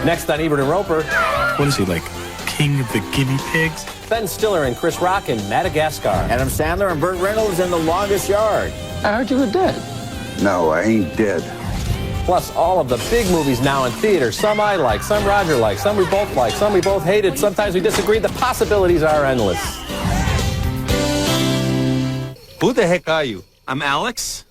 Next on Ebert and Roeper. What is he, like, king of the guinea pigs? Ben Stiller and Chris Rock in Madagascar. Adam Sandler and Burt Reynolds in The Longest Yard. I heard you were dead. No, I ain't dead. Plus all of the big movies now in theaters. Some I like, some Roger likes, some we both like, some we both hated. Sometimes we disagree. The possibilities are endless. Who the heck are you? I'm Alex,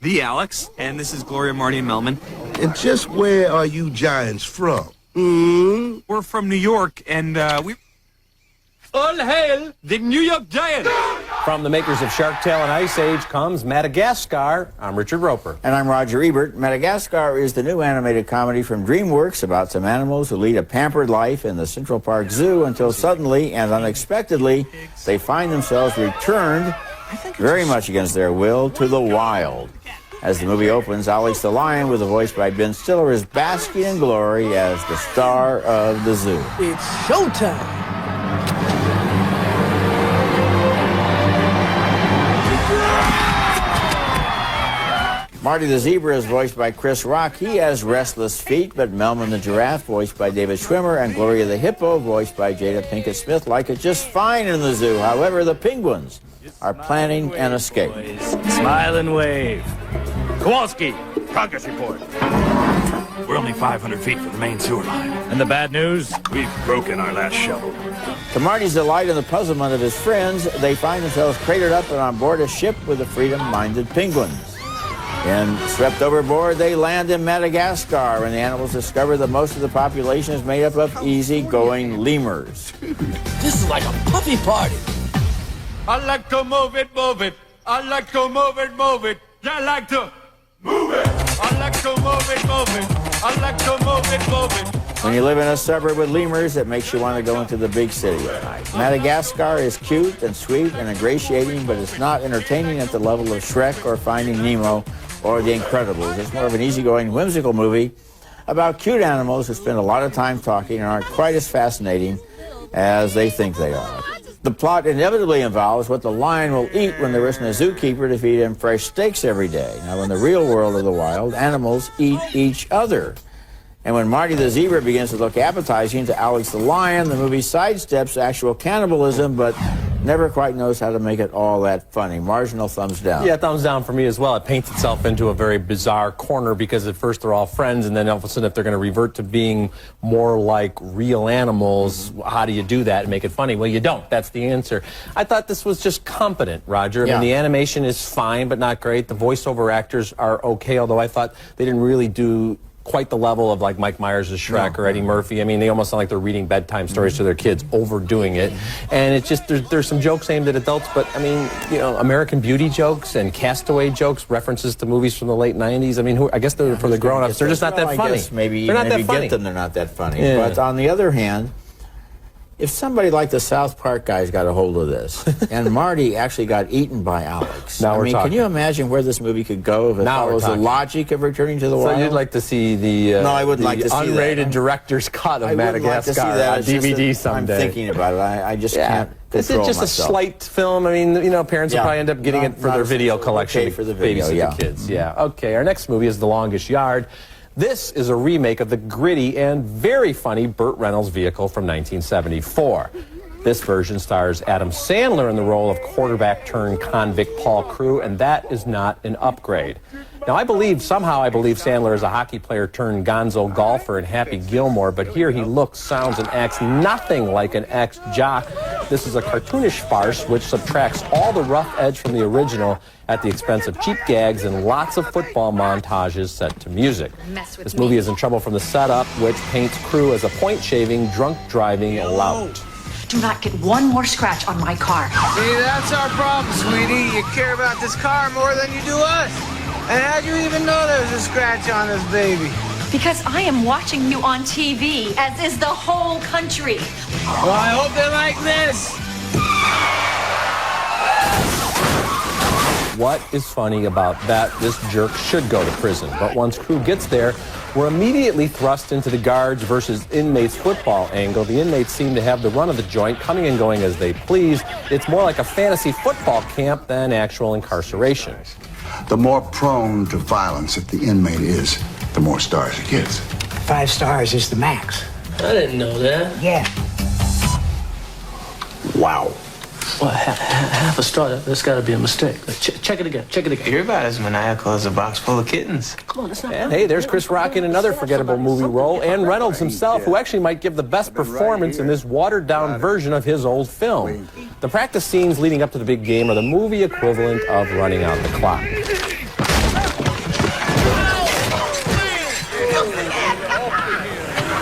the Alex, and this is Gloria, Marty, and Melman. And just where are you giants from? We're from New York, and we... All hail the New York Giants! From the makers of Shark Tale and Ice Age comes Madagascar. I'm Richard Roeper. And I'm Roger Ebert. Madagascar is the new animated comedy from DreamWorks about some animals who lead a pampered life in the Central Park Zoo until suddenly and unexpectedly they find themselves returned, very much against their will, to the wild. As the movie opens, Alex the Lion, with a voice by Ben Stiller, is basking in glory as the star of the zoo. It's showtime. Marty the Zebra is voiced by Chris Rock. He has restless feet, but Melman the Giraffe, voiced by David Schwimmer, and Gloria the Hippo, voiced by Jada Pinkett Smith, like it just fine in the zoo. However, the penguins are planning an escape. Smile and wave. Kowalski, progress report. We're only 500 feet from the main sewer line. And the bad news? We've broken our last shovel. To Marty's delight and the puzzlement of his friends, they find themselves cratered up and on board a ship with the freedom-minded penguins. And swept overboard, they land in Madagascar, and the animals discover that most of the population is made up of easy-going lemurs. This is like a puppy party. I like to move it, move it. I like to move it, move it. I like to move it. I like to move it, move it. I like to move it, move it. When you live in a suburb with lemurs, it makes you want to go into the big city at night. Madagascar is cute and sweet and ingratiating, but it's not entertaining at the level of Shrek or Finding Nemo or The Incredibles. It's more of an easygoing, whimsical movie about cute animals who spend a lot of time talking and aren't quite as fascinating as they think they are. The plot inevitably involves what the lion will eat when there isn't a zookeeper to feed him fresh steaks every day. Now, in the real world of the wild, animals eat each other. And when Marty the Zebra begins to look appetizing to Alex the Lion, the movie sidesteps actual cannibalism, but never quite knows how to make it all that funny. Marginal thumbs down. Yeah, thumbs down for me as well. It paints itself into a very bizarre corner because at first they're all friends, and then all of a sudden if they're going to revert to being more like real animals, how do you do that and make it funny? Well, you don't. That's the answer. I thought this was just competent, Roger. I mean, the animation is fine, but not great. The voiceover actors are okay, although I thought they didn't really do quite the level of like Mike Myers as Shrek or Eddie Murphy. I mean, they almost sound like they're reading bedtime stories to their kids, overdoing it. And it's just, there's some jokes aimed at adults, but I mean, you know, American Beauty jokes and Castaway jokes, references to movies from the late 90s. I mean, I guess they're for the grown-ups. They're just not that funny. I guess maybe they're not even if that you funny. get them, they're not that funny. Yeah. But on the other hand, if somebody like the South Park guys got a hold of this, and Marty actually got eaten by Alex, Now we're talking. can you imagine where this movie could go if it follows the logic of Returning to the Wild? So you'd like to see the No, I wouldn't like to see unrated that. director's cut of I would like to Madagascar see that. on It's just DVD that someday. I'm thinking about it. I just can't It's control just myself. a slight film. I mean, you know, parents will probably end up getting it for their video collection. Okay for the video, babysit yeah. the kids. Yeah. Okay, our next movie is The Longest Yard. This is a remake of the gritty and very funny Burt Reynolds vehicle from 1974. This version stars Adam Sandler in the role of quarterback-turned-convict Paul Crewe, and that is not an upgrade. Now, I believe Sandler is a hockey player turned gonzo golfer in Happy Gilmore, but here he looks, sounds, and acts nothing like an ex-jock. This is a cartoonish farce which subtracts all the rough edge from the original at the expense of cheap gags and lots of football montages set to music. This movie is in trouble from the setup, which paints Crewe as a point-shaving, drunk-driving lout. Do not get one more scratch on my car. See, that's our problem, sweetie. You care about this car more than you do us. And how'd you even know there was a scratch on this baby? Because I am watching you on TV, as is the whole country. Well, I hope they like this. What is funny about that? This jerk should go to prison. But once Crewe gets there, we're immediately thrust into the guards versus inmates football angle. The inmates seem to have the run of the joint, coming and going as they please. It's more like a fantasy football camp than actual incarceration. The more prone to violence that the inmate is, the more stars it gets. 5 stars is the max. I didn't know that. Yeah. Wow. Well, half a star. That's got to be a mistake. Check it again. Check it again. You're about as maniacal as a box full of kittens. Come on, that's not. And hey, there's Chris Rock in another forgettable movie role, and Reynolds himself, who actually might give the best performance in this watered-down version of his old film. The practice scenes leading up to the big game are the movie equivalent of running out the clock.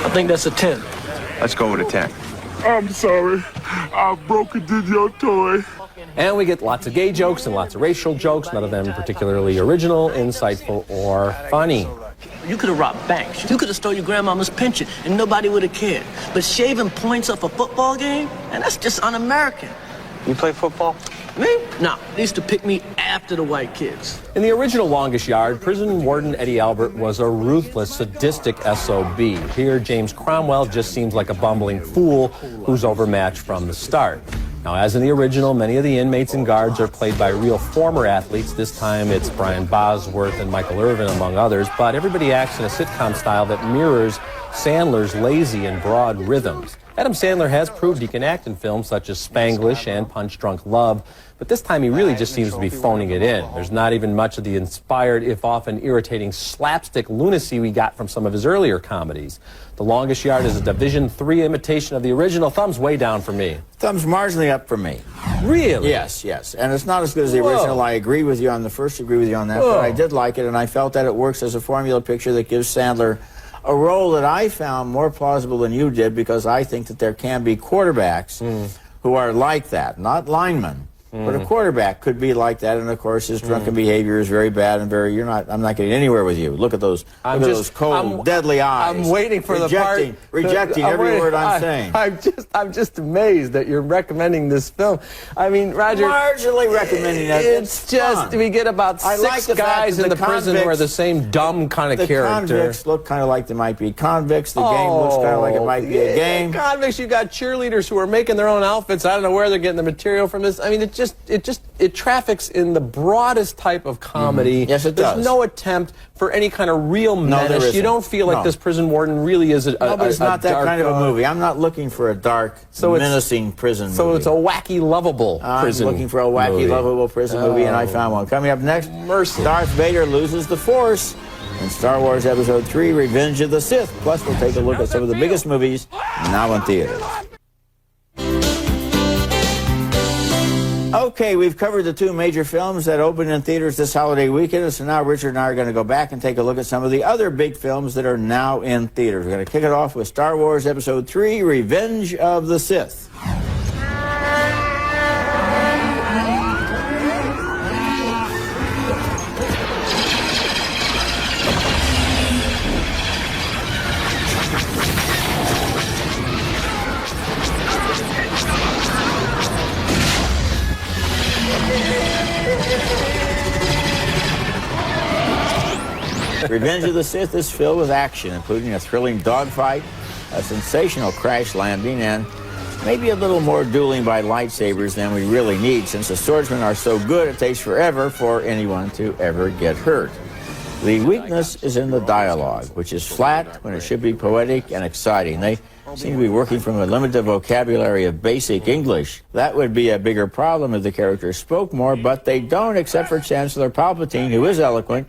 I think that's a 10. Let's go with a 10. I'm sorry. I've broken your toy. And we get lots of gay jokes and lots of racial jokes, none of them particularly original, insightful, or funny. You could have robbed banks. You could have stole your grandmama's pension, and nobody would have cared. But shaving points off a football game, and that's just un-American. You play football? Me? No, they used to pick me after the white kids. In the original Longest Yard, prison warden Eddie Albert was a ruthless, sadistic SOB. Here, James Cromwell just seems like a bumbling fool who's overmatched from the start. Now, as in the original, many of the inmates and guards are played by real former athletes. This time it's Brian Bosworth and Michael Irvin, among others, but everybody acts in a sitcom style that mirrors Sandler's lazy and broad rhythms. Adam Sandler has proved he can act in films such as Spanglish and Punch Drunk Love, but this time he really just seems to be phoning it in. There's not even much of the inspired, if often irritating, slapstick lunacy we got from some of his earlier comedies. The Longest Yard is a Division III imitation of the original. Thumbs way down for me. Thumbs marginally up for me. Really? Yes, yes. And it's not as good as the original. I agree with you on the first, agree with you on that, but I did like it, and I felt that it works as a formula picture that gives Sandler a role that I found more plausible than you did, because I think that there can be quarterbacks who are like that, not linemen. But a quarterback could be like that, and of course his drunken behavior is very bad and very. I'm not getting anywhere with you. Look at those. Look at those cold, deadly eyes. I'm waiting for rejecting every word I'm saying. I'm just amazed that you're recommending this film. I mean, Roger. Marginally recommending that. It's just fun. We get about six guys in the prison who are the same dumb kind of character. The convicts look kind of like they might be convicts. The game looks kind of like it might be a game. Convicts. You got cheerleaders who are making their own outfits. I don't know where they're getting the material from this. I mean, it traffics in the broadest type of comedy. Yes, it does. There's no attempt for any kind of real menace. You don't feel like this prison warden really is a No, but it's not that kind of a dark, movie. I'm not looking for a dark, menacing prison movie. So it's a wacky, lovable prison I'm looking for a wacky, movie. lovable prison movie, and I found one. Coming up next, Mercy. Darth Vader loses the Force in Star Wars Episode 3, Revenge of the Sith. Plus, we'll take a look at some of the biggest movies now in theaters. Okay, we've covered the 2 major films that opened in theaters this holiday weekend, so now Richard and I are going to go back and take a look at some of the other big films that are now in theaters. We're going to kick it off with Star Wars Episode 3, Revenge of the Sith. Revenge of the Sith is filled with action, including a thrilling dogfight, a sensational crash landing, and maybe a little more dueling by lightsabers than we really need, since the swordsmen are so good it takes forever for anyone to ever get hurt. The weakness is in the dialogue, which is flat when it should be poetic and exciting. They seem to be working from a limited vocabulary of basic English. That would be a bigger problem if the characters spoke more, but they don't, except for Chancellor Palpatine, who is eloquent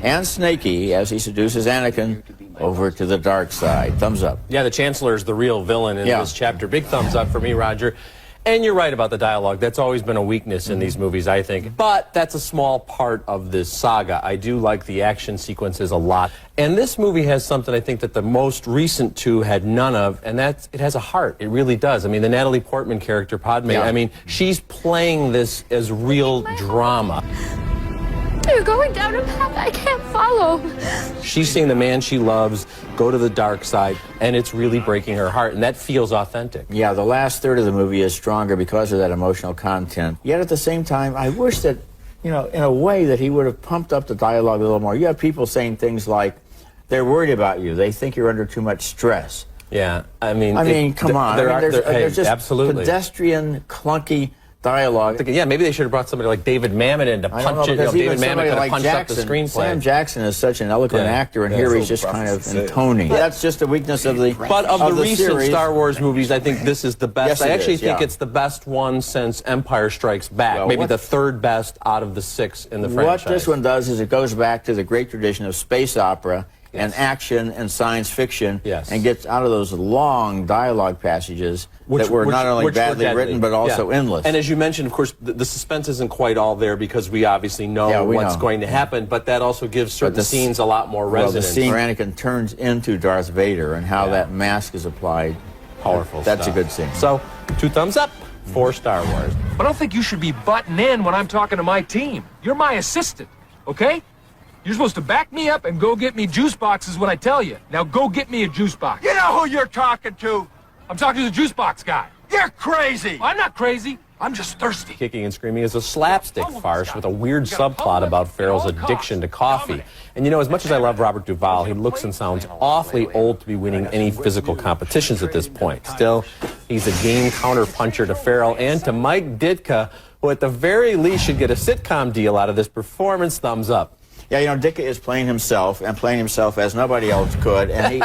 and snaky as he seduces Anakin over to the dark side. Thumbs up. Yeah, the Chancellor is the real villain in this chapter. Big thumbs up for me, Roger. And you're right about the dialogue. That's always been a weakness in these movies, I think. But that's a small part of this saga. I do like the action sequences a lot. And this movie has something I think that the most recent 2 had none of, and that's it has a heart. It really does. I mean, the Natalie Portman character, Padme, I mean, she's playing this as real drama. You're going down a path I can't follow. She's seeing the man she loves go to the dark side, and it's really breaking her heart, and that feels authentic. Yeah, the last third of the movie is stronger because of that emotional content. Yet at the same time, I wish that, you know, in a way that he would have pumped up the dialogue a little more. You have people saying things like, they're worried about you. They think you're under too much stress. Yeah, I mean, come on. There's just absolutely pedestrian, clunky dialogue. Yeah, maybe they should have brought somebody like David Mamet in to punch it. David Mamet could have punched up the screenplay. Sam Jackson is such an eloquent actor, and here he's just kind of intoning. That's just a weakness of the But of the recent series. Star Wars movies, I think this is the best. Yes, I actually is, think yeah. it's the best one since Empire Strikes Back. Well, maybe the third best out of the 6 in the franchise. What this one does is it goes back to the great tradition of space opera and action and science fiction, and gets out of those long dialogue passages that were not only badly written but also endless. And as you mentioned, of course, the suspense isn't quite all there because we obviously know what's going to happen, but that also gives certain scenes a lot more resonance. Well, the scene where Anakin turns into Darth Vader and how that mask is applied, powerful that's stuff. a good scene. So, 2 thumbs up for Star Wars. But I don't think you should be butting in when I'm talking to my team. You're my assistant, okay? You're supposed to back me up and go get me juice boxes when I tell you. Now go get me a juice box. You know who you're talking to? I'm talking to the juice box guy. You're crazy. I'm not crazy. I'm just thirsty. Kicking and Screaming is a slapstick farce with a weird subplot about Farrell's addiction to coffee. And you know, as much as I love Robert Duvall, he looks and sounds awfully old to be winning any physical competitions at this point. Still, he's a game counter-puncher to Farrell and to Mike Ditka, who at the very least should get a sitcom deal out of this performance. Thumbs up. Yeah, you know, Ditka is playing himself, and playing himself as nobody else could, and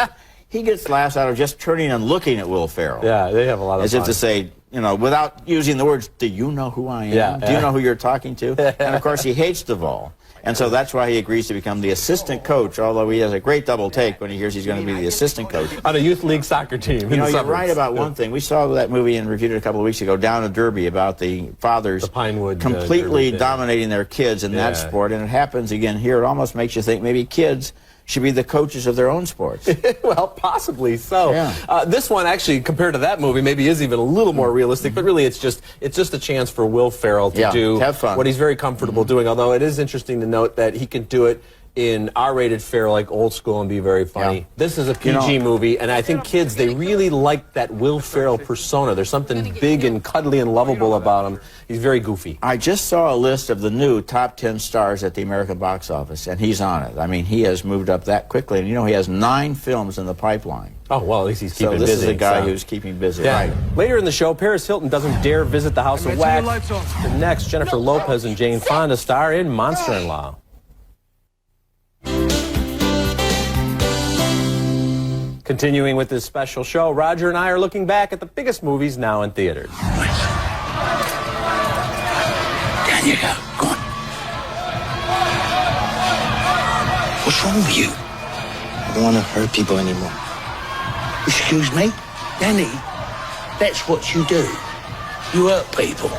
he gets laughs out of just turning and looking at Will Ferrell. Yeah, they have a lot of As fun. if to say, you know, without using the words, do you know who I am? Yeah, do you know who you're talking to? And, of course, he hates Duvall. And so that's why he agrees to become the assistant coach, although he has a great double take when he hears he's going to be the assistant coach. On a youth league soccer team. You know, you're right about one thing. We saw that movie and reviewed it a couple of weeks ago, Down in Derby, about the fathers completely dominating their kids in that sport. And it happens again here. It almost makes you think maybe kids should be the coaches of their own sports. Well, possibly so. Yeah. This one, actually, compared to that movie, maybe is even a little more realistic. But really, it's just a chance for Will Ferrell to do have fun. what he's very comfortable doing. Although it is interesting to note that he can do it in R-rated fare, like Old School, and be very funny. Yeah. This is a PG movie, and I think kids, they really like that Will Ferrell persona. There's something big and cuddly and lovable about him. He's very goofy. I just saw a list of the new top 10 stars at the American box office, and he's on it. I mean, he has moved up that quickly, and you know, he has 9 films in the pipeline. Oh, well, at least he's keeping busy. So this is a guy who's keeping busy. Yeah. Right. Later in the show, Paris Hilton doesn't dare visit the House of Wax. And next, Jennifer Lopez and Jane Fonda star in Monster-in-Law. Continuing with this special show, Roger and I are looking back at the biggest movies now in theaters. Down you go. Go on. What's wrong with you? I don't want to hurt people anymore. Excuse me? Danny, that's what you do. You hurt people.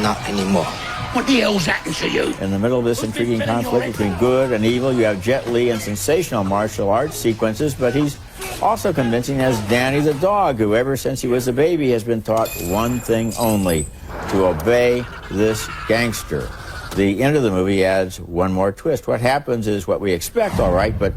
Not anymore. What the hell's happened to you? In the middle of this intriguing conflict between good and evil, you have Jet Li and sensational martial arts sequences, but he's also convincing as Danny the dog, who ever since he was a baby has been taught one thing only, to obey this gangster. The end of the movie adds one more twist. What happens is what we expect, all right, but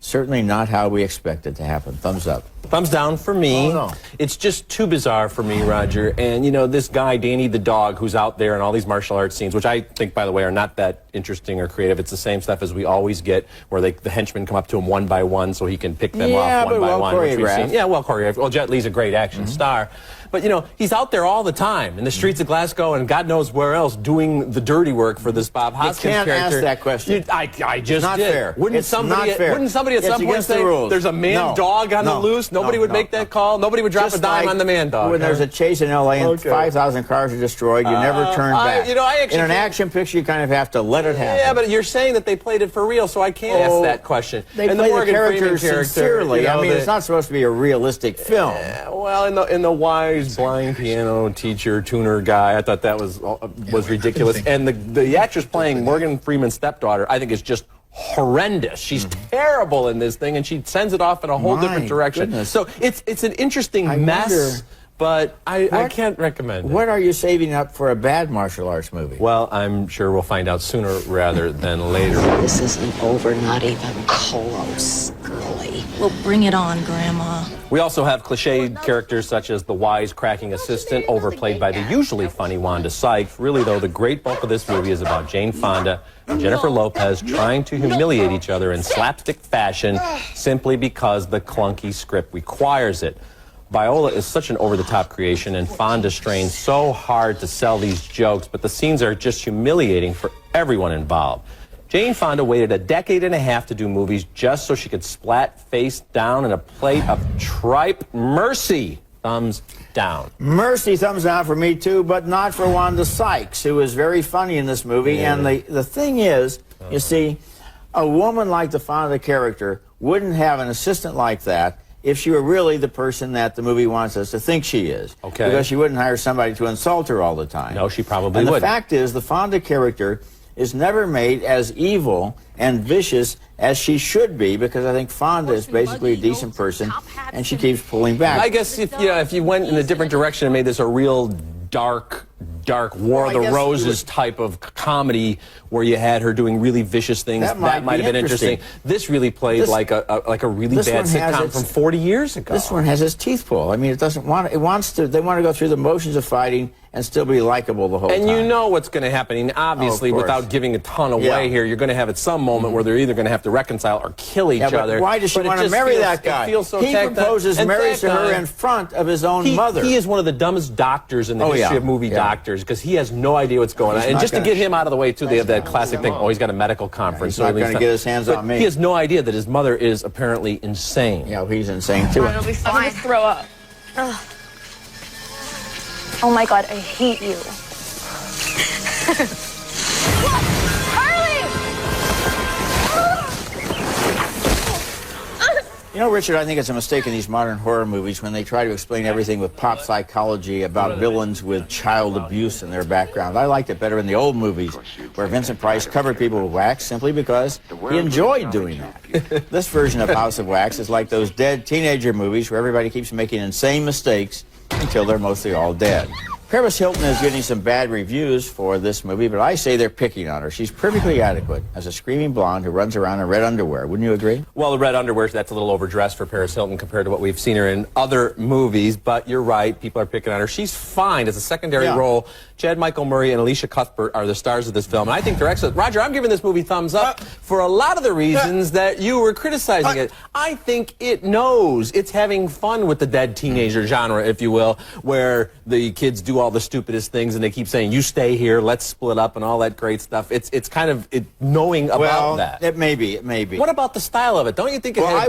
certainly not how we expect it to happen. Thumbs up. Thumbs down for me. Oh, no. It's just too bizarre for me, Roger. And, you know, this guy, Danny the dog, who's out there in all these martial arts scenes, which I think, by the way, are not that interesting or creative. It's the same stuff as we always get, where the henchmen come up to him one by one so he can pick them off one by one. Choreographed. Yeah, well choreographed. Well, Jet Li's a great action star. But, you know, he's out there all the time in the streets of Glasgow and God knows where else doing the dirty work for this Bob Hoskins can't character. ask that question. I just not did. fair. Wouldn't It's somebody not fair. Wouldn't somebody at It's some point against the say rules. there's a man dog on the loose? Nobody would make that call. Nobody would drop Just a dime like on the man dog. When there's a chase in L.A. and 5,000 cars are destroyed, you never turn back. You know, I actually in an action picture, you kind of have to let it happen. Yeah, but you're saying that they played it for real, so I can't ask that question. They and play the Morgan Freeman characters character, sincerely. you know, I mean, it's not supposed to be a realistic film. Well, in the wise blind piano teacher tuner guy, I thought that was ridiculous. And the actress playing Morgan Freeman's stepdaughter, I think, is just horrendous. She's terrible in this thing, and she sends it off in a whole different direction. Goodness. So it's an interesting mess. But I can't recommend it. What are you saving up for a bad martial arts movie? Well, I'm sure we'll find out sooner rather than later. This isn't over, not even close, girly. Well, bring it on, Grandma. We also have cliched characters such as the wise-cracking assistant, overplayed by the usually funny Wanda Sykes. Really, though, the great bulk of this movie is about Jane Fonda and Jennifer Lopez trying to humiliate each other in slapstick fashion simply because the clunky script requires it. Viola is such an over-the-top creation, and Fonda strains so hard to sell these jokes, but the scenes are just humiliating for everyone involved. Jane Fonda waited a decade and a half to do movies just so she could splat face down in a plate of tripe. Mercy! Thumbs down. Mercy, thumbs down for me too, but not for Wanda Sykes, who was very funny in this movie. Yeah. And the thing is, you see, a woman like the Fonda character wouldn't have an assistant like that if she were really the person that the movie wants us to think she is. Okay. Because she wouldn't hire somebody to insult her all the time. No, she probably and wouldn't. The fact is, the Fonda character is never made as evil and vicious as she should be, because I think Fonda is basically a decent person, and she keeps pulling back. I guess if you went in a different direction and made this a real dark War of the Roses type of comedy where you had her doing really vicious things, that might have been interesting. This really played like a really bad sitcom from 40 years ago. This one has its teeth pulled. I mean, it doesn't want it wants to. They want to go through the motions of fighting and still be likable the whole time. And you know what's going to happen. And obviously, without giving a ton away here, you're going to have at some moment where they're either going to have to reconcile or kill each other. Why does she want to marry that guy? It feels so he proposes marriage to her in front of his own mother. He is one of the dumbest doctors in the history of movie doctors, because he has no idea what's going on. And just to get him out of the way, too, they have that classic thing, oh, he's got a medical conference. He's not going to get his hands on me. He has no idea that his mother is apparently insane. Yeah, he's insane, too. It'll be fine. I'm going to throw up. Ugh. Oh, my God, I hate you. You know, Richard, I think it's a mistake in these modern horror movies when they try to explain everything with pop psychology about villains with child abuse in their background. I liked it better in the old movies, where Vincent Price covered people with wax simply because he enjoyed doing that. This version of House of Wax is like those dead teenager movies where everybody keeps making insane mistakes until they're mostly all dead. Paris Hilton is getting some bad reviews for this movie, but I say they're picking on her. She's perfectly adequate as a screaming blonde who runs around in red underwear. Wouldn't you agree? Well, the red underwear, that's a little overdressed for Paris Hilton compared to what we've seen her in other movies, but you're right, people are picking on her. She's fine as a secondary role. Chad Michael Murray and Alicia Cuthbert are the stars of this film, and I think they're excellent. Roger, I'm giving this movie thumbs up for a lot of the reasons that you were criticizing it. I think it knows. It's having fun with the dead teenager genre, if you will, where the kids do all the stupidest things and they keep saying, you stay here, let's split up, and all that great stuff. It's kind of knowing about that. It may be. What about the style of it? Don't you think it had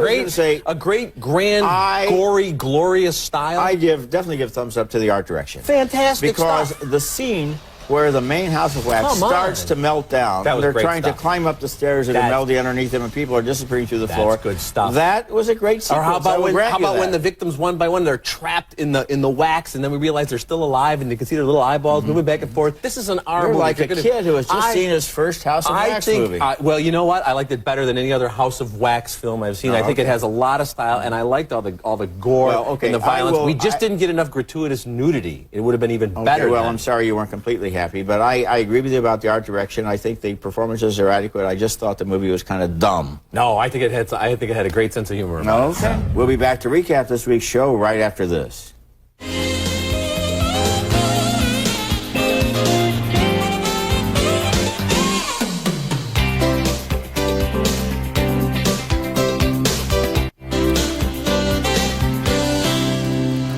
a great, grand, gory, glorious style? I definitely give thumbs up to the art direction. Fantastic because stuff. The scene where the main House of Wax starts to melt down, that was they're great trying stuff. to climb up the stairs that are melting underneath them, and people are disappearing through the floor. That's good stuff. That was a great sequence. Or how about when the victims one by one they're trapped in the wax, and then we realize they're still alive, and you can see their little eyeballs moving back and forth. This is an You're like a kid who has just seen his first House of Wax movie. Well, you know what? I liked it better than any other House of Wax film I've seen. I think it has a lot of style, and I liked all the gore and the violence. We just didn't get enough gratuitous nudity. It would have been even better. Well, I'm sorry you weren't completely happy, but I agree with you about the art direction. I think the performances are adequate. I just thought the movie was kind of dumb. No, I think it had a great sense of humor. Okay. We'll be back to recap this week's show right after this.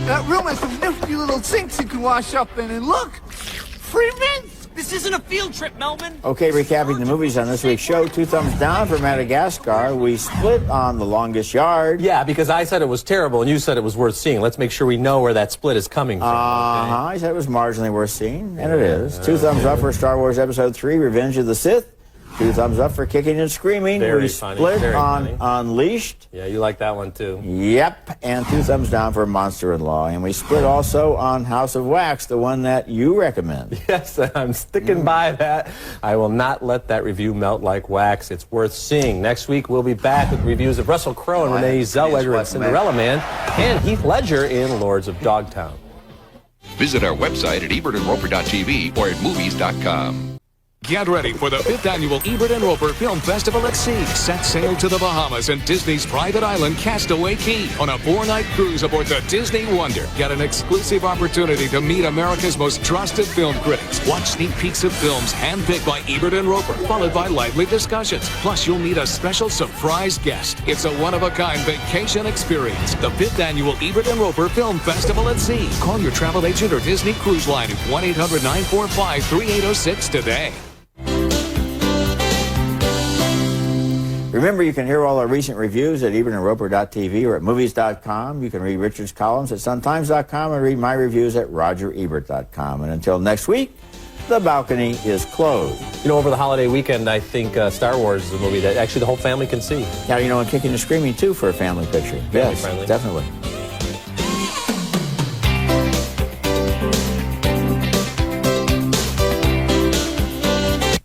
That room has some nifty little sinks you can wash up in, and look, free mints. This isn't a field trip, Melvin. Okay, recapping the movies on this week's show. 2 thumbs down for Madagascar. We split on The Longest Yard. Yeah, because I said it was terrible and you said it was worth seeing. Let's make sure we know where that split is coming from. I said it was marginally worth seeing, and it is. 2 thumbs up for Star Wars Episode 3, Revenge of the Sith. 2 thumbs up for Kicking and Screaming. We split on Unleashed. Yeah, you like that one too. Yep, and 2 thumbs down for Monster-in-Law. And we split also on House of Wax, the one that you recommend. Yes, I'm sticking by that. I will not let that review melt like wax. It's worth seeing. Next week, we'll be back with reviews of Russell Crowe and Renee Zellweger in Cinderella Man, and Heath Ledger in Lords of Dogtown. Visit our website at ebertandroper.tv or at movies.com. Get ready for the 5th annual Ebert and Roeper Film Festival at Sea. Set sail to the Bahamas and Disney's private island, Castaway Cay, on a 4-night cruise aboard the Disney Wonder. Get an exclusive opportunity to meet America's most trusted film critics. Watch sneak peeks of films handpicked by Ebert and Roeper, followed by lively discussions. Plus, you'll meet a special surprise guest. It's a one-of-a-kind vacation experience. The 5th annual Ebert and Roeper Film Festival at Sea. Call your travel agent or Disney Cruise Line at 1-800-945-3806 today. Remember, you can hear all our recent reviews at ebertandroper.tv or at movies.com. You can read Richard's columns at suntimes.com and read my reviews at rogerebert.com. And until next week, the balcony is closed. You know, over the holiday weekend, I think Star Wars is a movie that actually the whole family can see. Yeah, you know, and Kicking and Screaming, too, for a family picture. Yes, Family-friendly. definitely.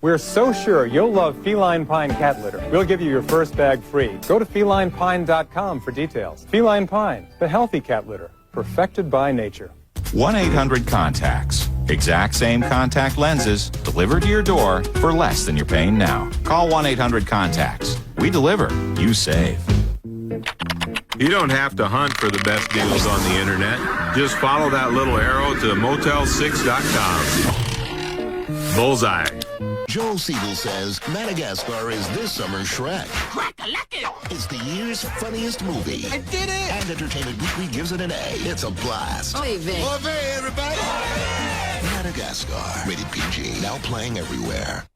We're so sure you'll love Feline Pine cat litter. We'll give you your first bag free. Go to felinepine.com for details. Feline Pine, the healthy cat litter, perfected by nature. 1-800-CONTACTS. Exact same contact lenses delivered to your door for less than you're paying now. Call 1-800-CONTACTS. We deliver, you save. You don't have to hunt for the best deals on the internet. Just follow that little arrow to motel6.com. Bullseye. Joel Siegel says Madagascar is this summer's Shrek. It's the year's funniest movie. I did it! And Entertainment Weekly gives it an A. It's a blast. Oy vey. Oy vey, everybody! Madagascar. Rated PG. Now playing everywhere.